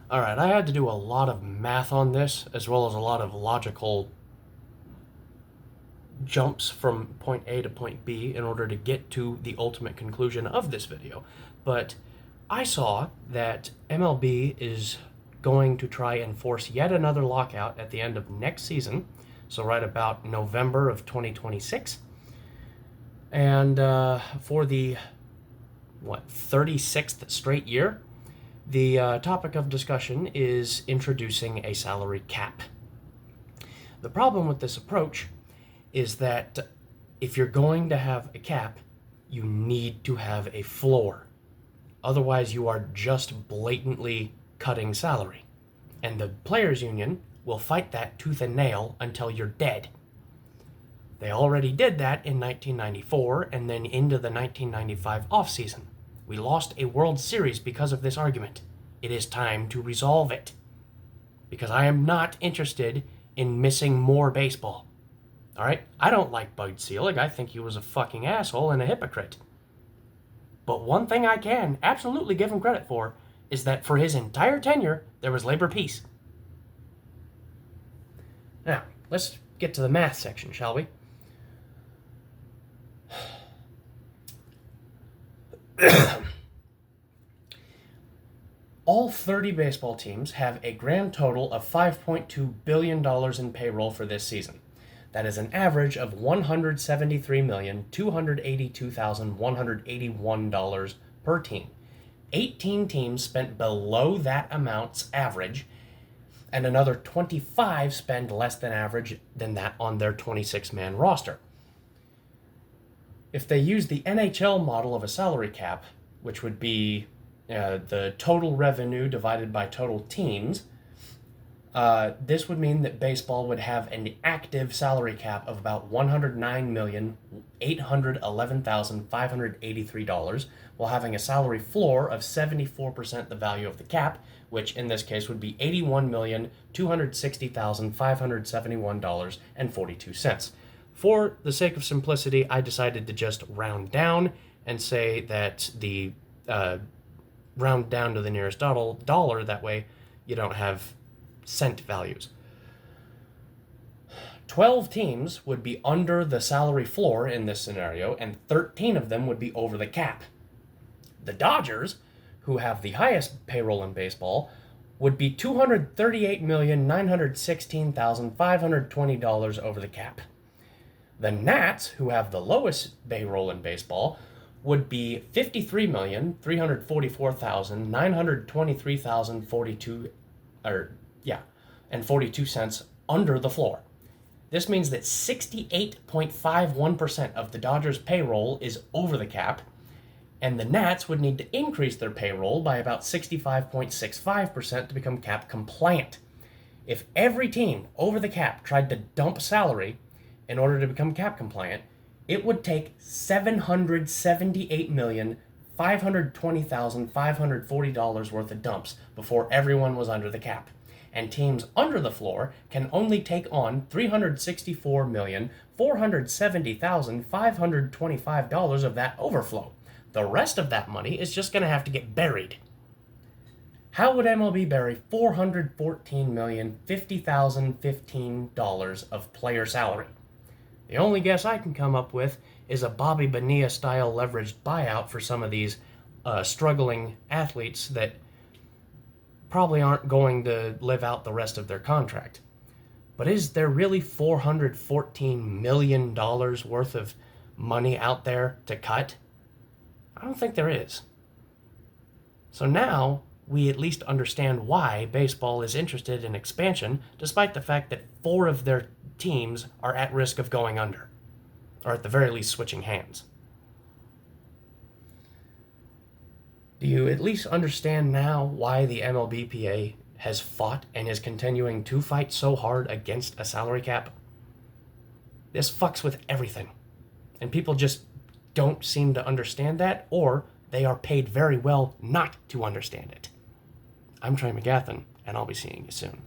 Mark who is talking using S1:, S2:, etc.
S1: All right, I had to do a lot of math on this, as well as a lot of logical jumps from point A to point B in order to get to the ultimate conclusion of this video. But I saw that MLB is going to try and force yet another lockout at the end of next season, so right about November of 2026. And for the 36th straight year, the topic of discussion is introducing a salary cap. The problem with this approach is that if you're going to have a cap, you need to have a floor. Otherwise, you are just blatantly cutting salary. And the players' union will fight that tooth and nail until you're dead. They already did that in 1994 and then into the 1995 offseason. We lost a World Series because of this argument. It is time to resolve it. Because I am not interested in missing more baseball. Alright? I don't like Bud Selig. I think he was a fucking asshole and a hypocrite. But one thing I can absolutely give him credit for is that for his entire tenure, there was labor peace. Now, let's get to the math section, shall we? All 30 baseball teams have a grand total of $5.2 billion in payroll for this season. That is an average of $173,282,181 per team. 18 teams spent below that amount's average, and another 25 spend less than average than that on their 26-man roster. If they use the NHL model of a salary cap, which would be the total revenue divided by total teams, this would mean that baseball would have an active salary cap of about $109,811,583, while having a salary floor of 74% the value of the cap, which in this case would be $81,260,571.42. For the sake of simplicity, I decided to just round down and say that the round down to the nearest dollar, that way you don't have cent values. 12 teams would be under the salary floor in this scenario, and 13 of them would be over the cap. The Dodgers, who have the highest payroll in baseball, would be $238,916,520 over the cap. The Nats, who have the lowest payroll in baseball, would be $53,344,923,042 under the floor. This means that 68.51% of the Dodgers' payroll is over the cap, and the Nats would need to increase their payroll by about 65.65% to become cap compliant. If every team over the cap tried to dump salary in order to become cap compliant, it would take $778,520,540 worth of dumps before everyone was under the cap. And teams under the floor can only take on $364,470,525 of that overflow. The rest of that money is just going to have to get buried. How would MLB bury $414,050,015 of player salary? The only guess I can come up with is a Bobby Bonilla-style leveraged buyout for some of these struggling athletes that probably aren't going to live out the rest of their contract. But is there really $414 million worth of money out there to cut? I don't think there is. So now we at least understand why baseball is interested in expansion, despite the fact that 4 of their teams are at risk of going under, or at the very least switching hands. Do you at least understand now why the MLBPA has fought and is continuing to fight so hard against a salary cap? This fucks with everything, and people just don't seem to understand that, or they are paid very well not to understand it. I'm Trey McGathan, and I'll be seeing you soon.